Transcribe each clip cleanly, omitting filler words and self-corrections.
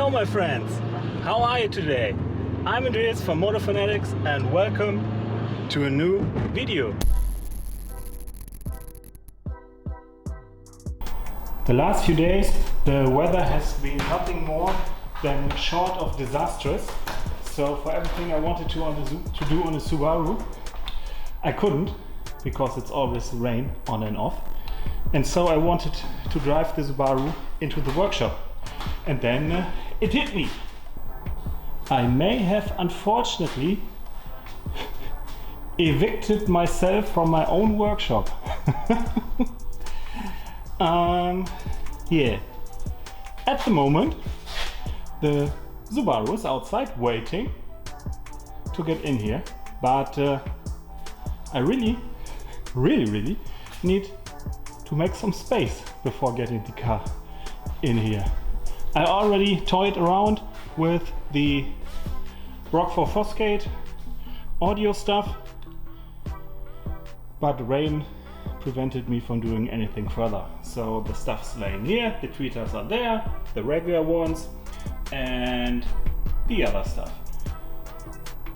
Hello my friends, how are you today? I'm Andreas from Motorfanatics and welcome to a new video. The last few days the weather has been nothing more than short of disastrous. So for everything I wanted to do on a Subaru, I couldn't because it's always rain on and off. And so I wanted to drive the Subaru into the workshop. And then it hit me. I may have unfortunately evicted myself from my own workshop. Yeah. At the moment, the Subaru is outside waiting to get in here, but I really need to make some space before getting the car in here. I already toyed around with the Rockford Fosgate audio stuff, but the rain prevented me from doing anything further. So the stuff's laying here, the tweeters are there, the regular ones, and the other stuff.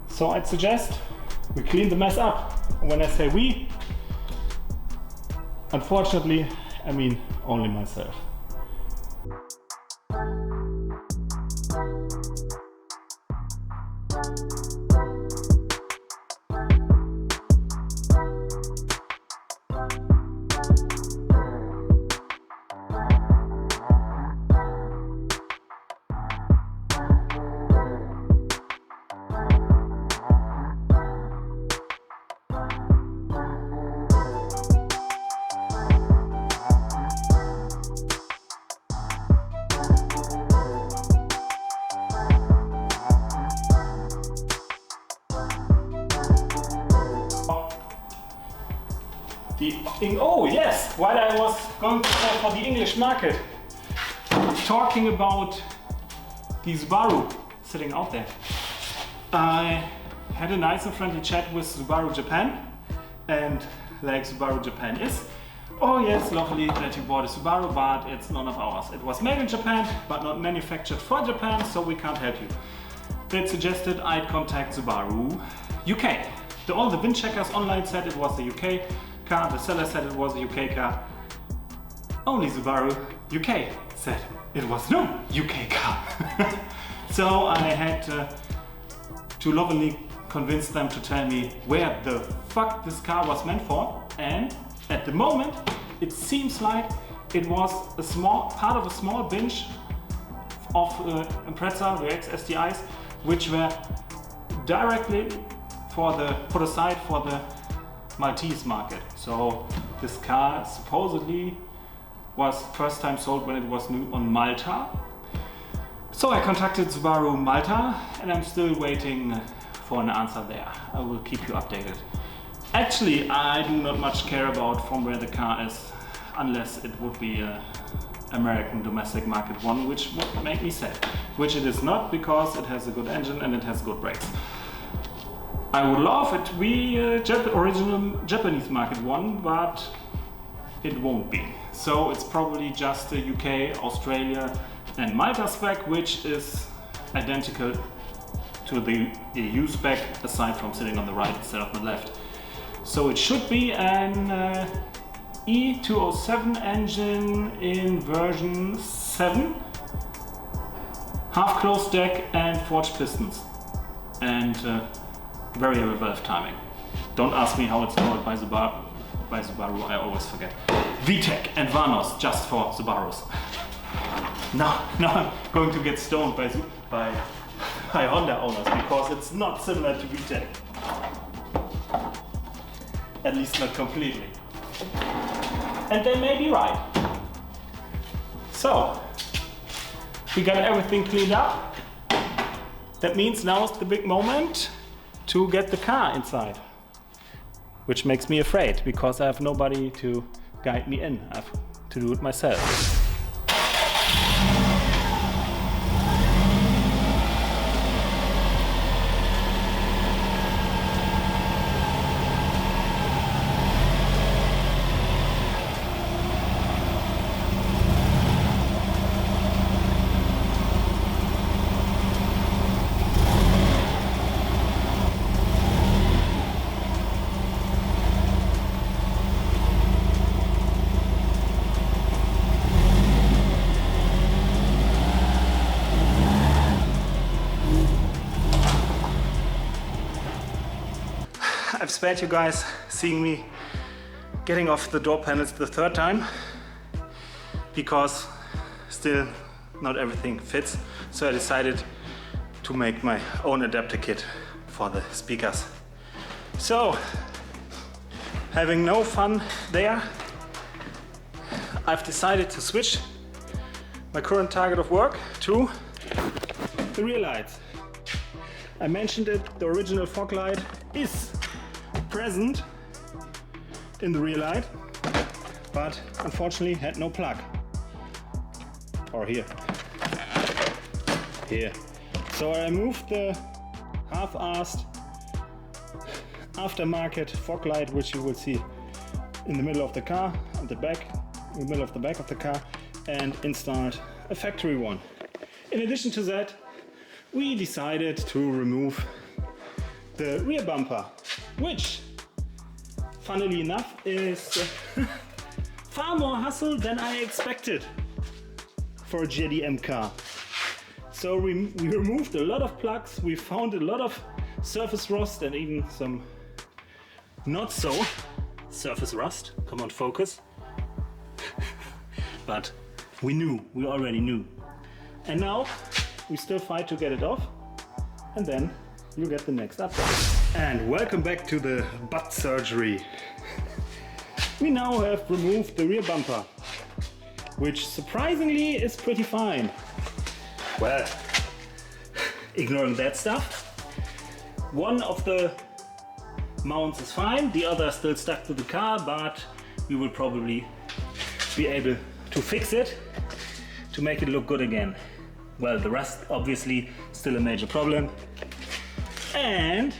So I'd suggest we clean the mess up. When I say we, unfortunately, I mean only myself. Oh yes, while I was going to say for the English market, talking about the Subaru sitting out there. I had a nice and friendly chat with Subaru Japan, and like Subaru Japan is, oh yes, lovely that you bought a Subaru, but it's none of ours. It was made in Japan, but not manufactured for Japan, so we can't help you. They suggested I'd contact Subaru UK. All the VIN checkers online said it was a UK car, the seller said it was a UK car. Only Subaru UK said it was no UK car. So I had to lovingly convince them to tell me where the fuck this car was meant for, and at the moment it seems like it was a small part of a small binge of Impreza WRX STis, which were directly put aside for the Maltese market. So this car supposedly was first time sold when it was new on Malta. So I contacted Subaru Malta and I'm still waiting for an answer there. I will keep you updated. Actually, I do not much care about from where the car is, unless it would be a American domestic market one, which would make me sad. Which it is not, because it has a good engine and it has good brakes. I would love it to be a original Japanese market one, but it won't be. So it's probably just a UK, Australia and Malta spec, which is identical to the EU spec, aside from sitting on the right instead of the left. So it should be an E207 engine in version 7, half closed deck and forged pistons, and variable valve timing. Don't ask me how it's called by Subaru, I always forget. VTEC and Vanos, just for Subarus. Now I'm going to get stoned by Honda owners because it's not similar to VTEC. At least not completely. And they may be right. So, we got everything cleaned up. That means now is the big moment to get the car inside, which makes me afraid because I have nobody to guide me in. I have to do it myself. I've spared you guys seeing me getting off the door panels the third time, because still not everything fits. So I decided to make my own adapter kit for the speakers. So, having no fun there, I've decided to switch my current target of work to the rear lights. I mentioned it, the original fog light is present in the rear light, but unfortunately had no plug. Or here. So I moved the half-assed aftermarket fog light, which you will see in the middle of the car, at the back, in the middle of the back of the car, and installed a factory one. In addition to that, we decided to remove the rear bumper, which, funnily enough, is far more hassle than I expected for a JDM car. So we removed a lot of plugs, we found a lot of surface rust and even some not so surface rust. Come on, focus. But we already knew. And now we still fight to get it off, and then you get the next update. And welcome back to the butt surgery. We now have removed the rear bumper, which surprisingly is pretty fine. Well, ignoring that stuff, one of the mounts is fine, the other is still stuck to the car, but we will probably be able to fix it to make it look good again. Well, the rust obviously still a major problem. And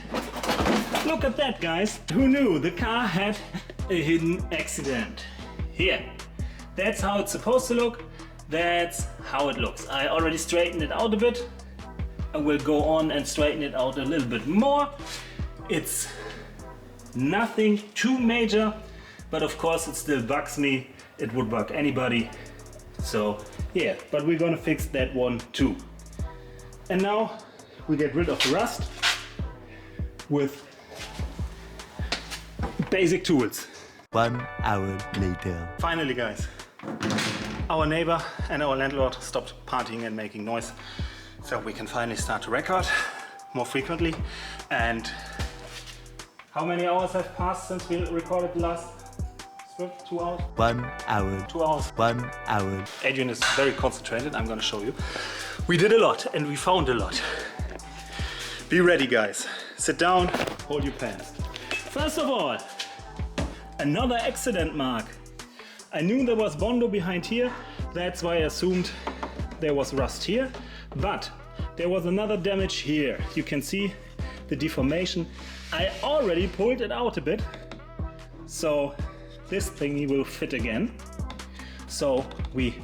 look at that, guys. Who knew the car had a hidden accident? Here. That's how it's supposed to look. That's how it looks. I already straightened it out a bit. I will go on and straighten it out a little bit more. It's nothing too major, but of course it still bugs me. It would bug anybody. So yeah, but we're gonna fix that one too. And now we get rid of the rust with basic tools. 1 hour later. Finally, guys, our neighbor and our landlord stopped partying and making noise, so we can finally start to record more frequently. And how many hours have passed since we recorded the last script? 2 hours? 1 hour. 2 hours. 1 hour. Adrian is very concentrated. I'm gonna show you. We did a lot and we found a lot. Be ready, guys. Sit down, hold your pants. First of all, another accident mark. I knew there was Bondo behind here, that's why I assumed there was rust here, but there was another damage here. You can see the deformation. I already pulled it out a bit, so this thingy will fit again. So we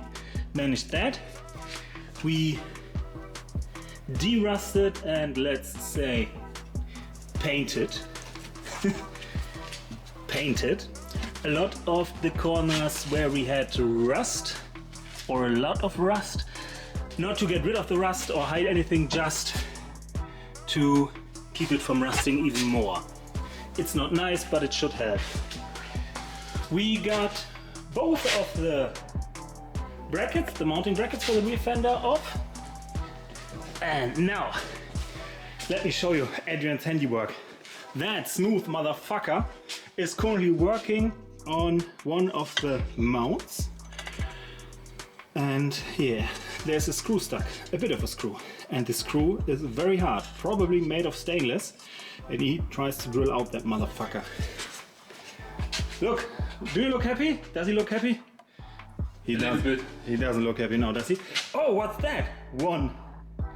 managed that. We de-rusted and, let's say, painted a lot of the corners where we had rust, or a lot of rust. Not to get rid of the rust or hide anything, just to keep it from rusting even more. It's not nice, but it should help. We got both of the brackets, the mounting brackets for the rear fender off. And now, let me show you Adrian's handiwork. That smooth motherfucker is currently working on one of the mounts. And here, there's a screw stuck, a bit of a screw. And the screw is very hard, probably made of stainless. And he tries to drill out that motherfucker. Look, do you look happy? Does he look happy? He doesn't. He doesn't look happy now, does he? Oh, what's that? One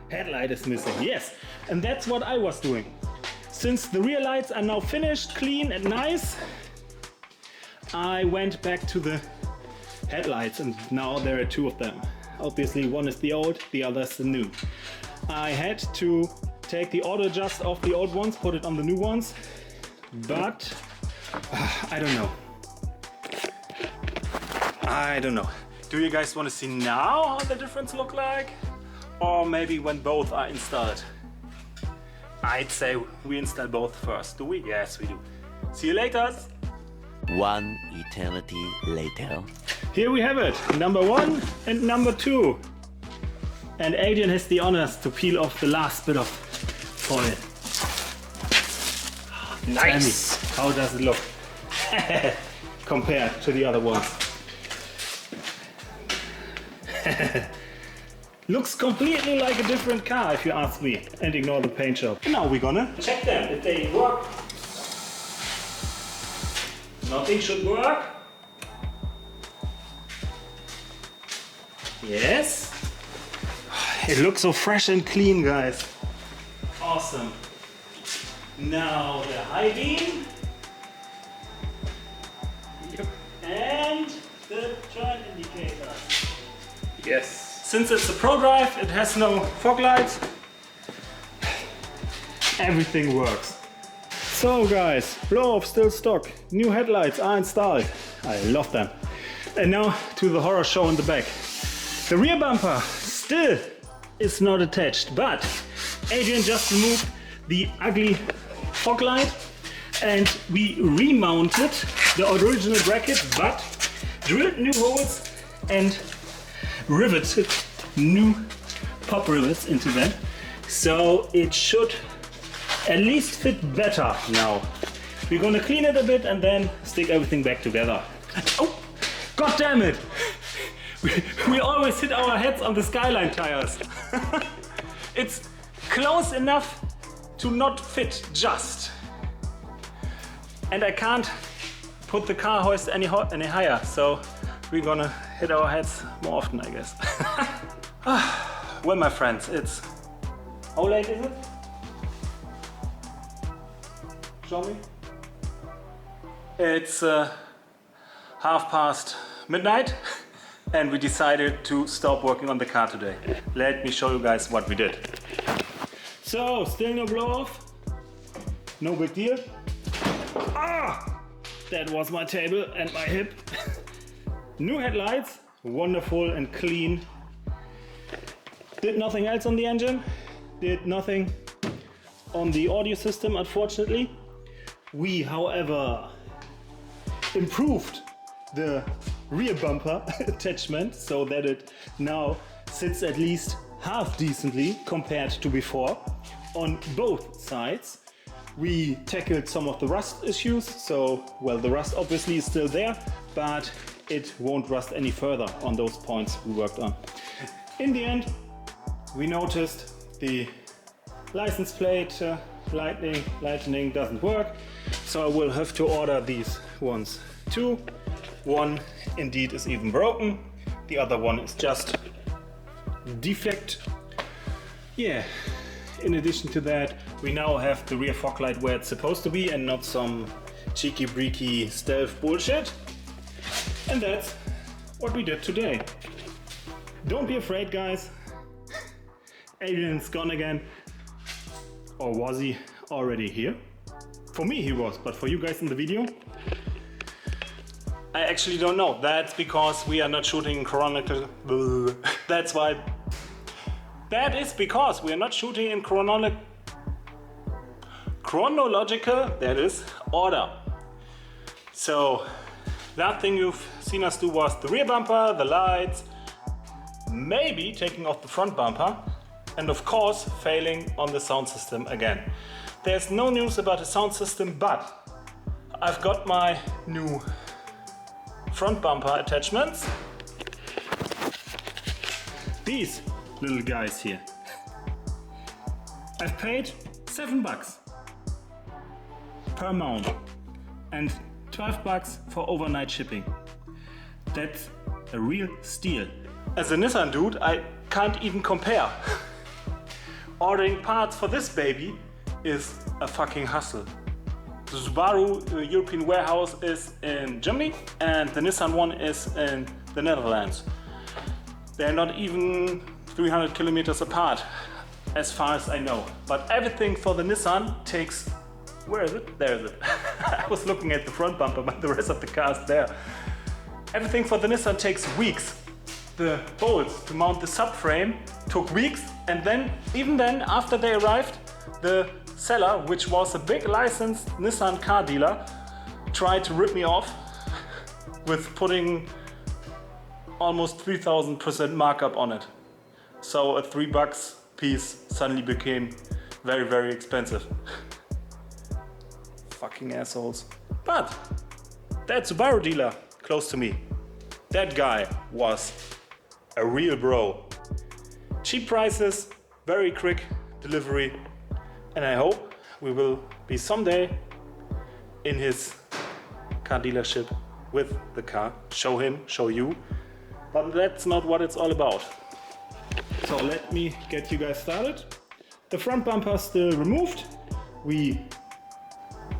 headlight is missing, yes. And that's what I was doing. Since the rear lights are now finished, clean and nice, I went back to the headlights, and now there are two of them. Obviously one is the old, the other is the new. I had to take the auto adjust off the old ones, put it on the new ones, but I don't know. I don't know. Do you guys want to see now how the difference look like? Or maybe when both are installed? I'd say we install both first. Do we? Yes, we do. See you later. One eternity later. Here we have it, number 1 and number 2. And Adrian has the honors to peel off the last bit of foil. Nice! How does it look compared to the other ones? Looks completely like a different car if you ask me, and ignore the paint job. And now we're gonna check them if they work. Nothing should work. Yes. It looks so fresh and clean, guys. Awesome. Now the high beam. Yep. And the joint indicator. Yes. Since it's a Prodrive, it has no fog lights. Everything works. So guys, blow off still stock. New headlights are installed. I love them. And now to the horror show in the back. The rear bumper still is not attached, but Adrian just removed the ugly fog light and we remounted the original bracket, but drilled new holes and riveted new pop rivets into them. So it should at least fit better now. We're gonna clean it a bit and then stick everything back together. Oh, god damn it! We always hit our heads on the Skyline tires. It's close enough to not fit just. And I can't put the car hoist any higher, so we're gonna hit our heads more often, I guess. Well, my friends, it's... How late is it? Show me. It's midnight. And we decided to stop working on the car today. Let me show you guys what we did. So, still no blow off. No big deal. Ah! That was my table and my hip. New headlights, wonderful and clean. Did nothing else on the engine. Did nothing on the audio system, unfortunately. We, however, improved the rear bumper attachment so that it now sits at least half decently compared to before on both sides. We tackled some of the rust issues, so well, the rust obviously is still there, but it won't rust any further on those points we worked on. In the end, we noticed the license plate lightning doesn't work, so I will have to order these ones too. One indeed is even broken, the other one is just defect. Yeah, in addition to that, we now have the rear fog light where it's supposed to be and not some cheeky breaky stealth bullshit. And that's what we did today. Don't be afraid, guys. Adrian's gone again. Or was he already here? For me he was, but for you guys in the video, I actually don't know. That's because we are not shooting in chronological. That's why. That is because we are not shooting in chronological. That is order. So that thing you've seen us do was the rear bumper, the lights, maybe taking off the front bumper, and of course failing on the sound system again. There's no news about the sound system, but I've got my new front bumper attachments. These little guys here. I've paid $7 per mount and $12 for overnight shipping. That's a real steal. As a Nissan dude, I can't even compare. Ordering parts for this baby is a fucking hustle. The Subaru European warehouse is in Germany and the Nissan one is in the Netherlands. They're not even 300 kilometers apart, as far as I know. But everything for the Nissan takes... Where is it? There is it. I was looking at the front bumper, but the rest of the car is there. Everything for the Nissan takes weeks. The bolts to mount the subframe took weeks, and then, even then, after they arrived, the seller, which was a big licensed Nissan car dealer, tried to rip me off with putting almost 3000% markup on it. So a $3 piece suddenly became very, very expensive. Fucking assholes. But that Subaru dealer close to me, that guy was a real bro. Cheap prices, very quick delivery, and I hope we will be someday in his car dealership with the car. Show him, show you. But that's not what it's all about. So let me get you guys started. The front bumper is still removed. We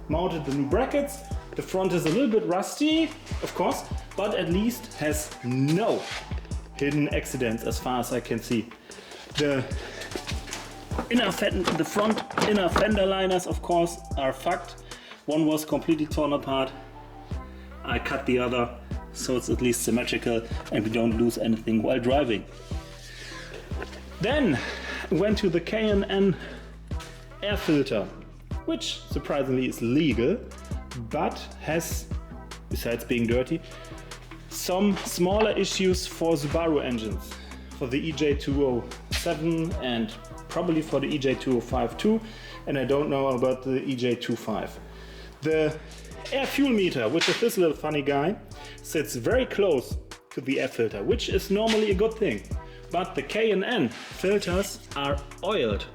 mounted the new brackets. The front is a little bit rusty, of course, but at least has no hidden accidents as far as I can see. The front inner fender liners, of course, are fucked. One was completely torn apart. I cut the other, so it's at least symmetrical and we don't lose anything while driving. Then went to the K&N air filter, which surprisingly is legal, but has, besides being dirty, some smaller issues for Subaru engines, for the EJ207 and probably for the EJ205 too, and I don't know about the EJ25. The air fuel meter, which is this little funny guy, sits very close to the air filter, which is normally a good thing. But the K&N filters are oiled,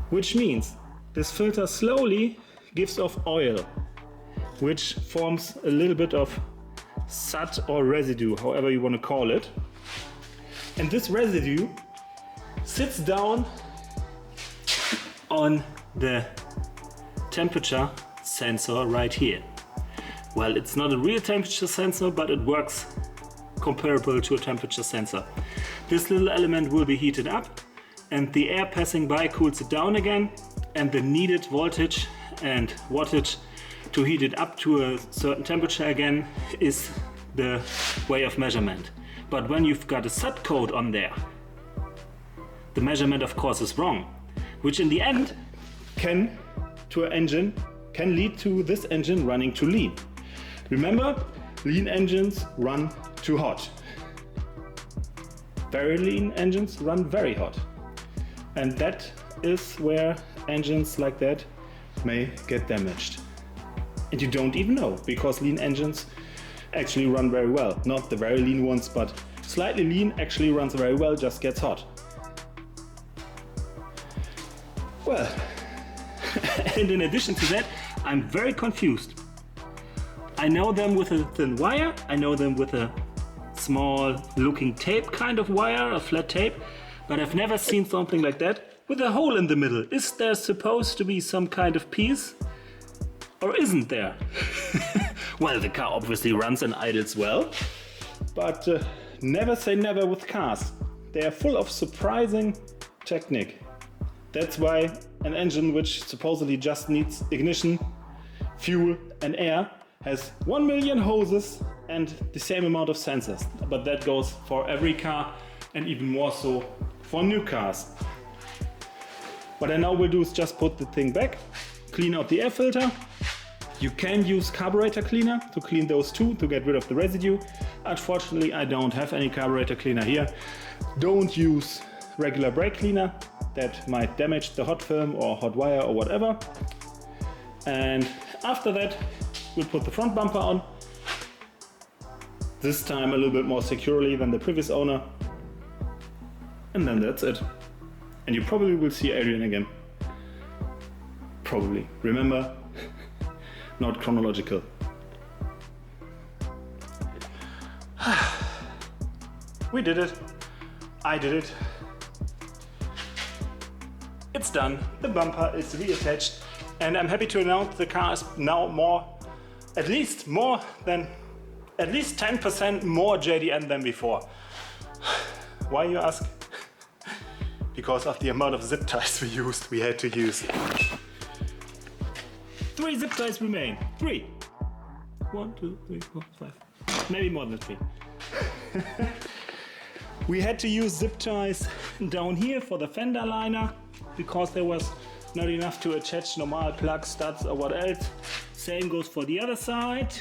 which means this filter slowly gives off oil, which forms a little bit of soot or residue, however you want to call it. And this residue sits down on the temperature sensor right here. Well, it's not a real temperature sensor, but it works comparable to a temperature sensor. This little element will be heated up and the air passing by cools it down again, and the needed voltage and wattage to heat it up to a certain temperature again is the way of measurement. But when you've got a soot coat on there, the measurement of course is wrong, which in the end can lead to this engine running too lean. Remember, lean engines run too hot. Very lean engines run very hot. And that is where engines like that may get damaged. And you don't even know, because lean engines actually run very well. Not the very lean ones, but slightly lean actually runs very well, just gets hot. Well, and in addition to that, I'm very confused. I know them with a thin wire, I know them with a small looking tape kind of wire, a flat tape, but I've never seen something like that with a hole in the middle. Is there supposed to be some kind of piece? Or isn't there? Well, the car obviously runs and idles well, but never say never with cars. They are full of surprising technique. That's why an engine which supposedly just needs ignition, fuel and air has 1 million hoses and the same amount of sensors. But that goes for every car and even more so for new cars. What I now will do is just put the thing back, clean out the air filter. You can use carburetor cleaner to clean those too, to get rid of the residue. Unfortunately, I don't have any carburetor cleaner here. Don't use regular brake cleaner. That might damage the hot film or hot wire or whatever. And after that, we'll put the front bumper on. This time a little bit more securely than the previous owner. And then that's it. And you probably will see Adrian again. Probably. Remember, not chronological. We did it. I did it. It's done. The bumper is reattached. And I'm happy to announce the car is now at least 10% more JDM than before. Why, you ask? Because of the amount of zip ties we had to use. 3 zip ties remain. 3. 1, 2, 3, 4, 5. Maybe more than 3. We had to use zip ties down here for the fender liner because there was not enough to attach normal plug studs or what else. Same goes for the other side.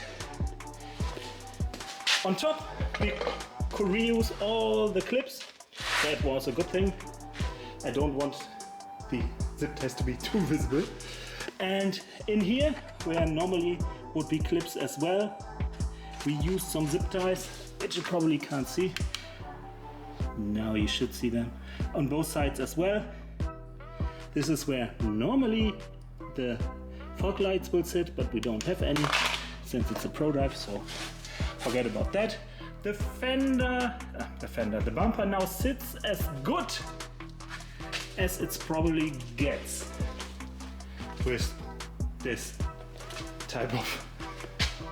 On top we could reuse all the clips. That was a good thing. I don't want the zip ties to be too visible. And in here, where normally would be clips as well, we used some zip ties, which you probably can't see. Now you should see them on both sides as well. This is where normally the fog lights will sit, but we don't have any since it's a Prodrive, so forget about that. The bumper now sits as good as it's probably gets with this type of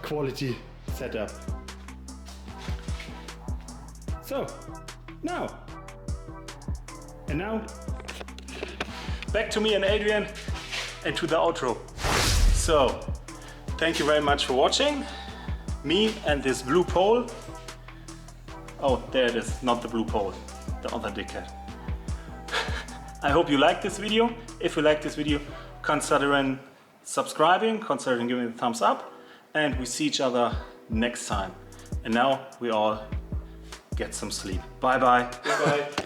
quality setup. So now back to me and Adrian and to the outro. So thank you very much for watching. Me and this blue pole. Oh, there it is, not the blue pole, the other dickhead. I hope you like this video. If you like this video, consider subscribing, consider giving it a thumbs up, and we see each other next time. And now we all get some sleep. Bye bye. Bye bye.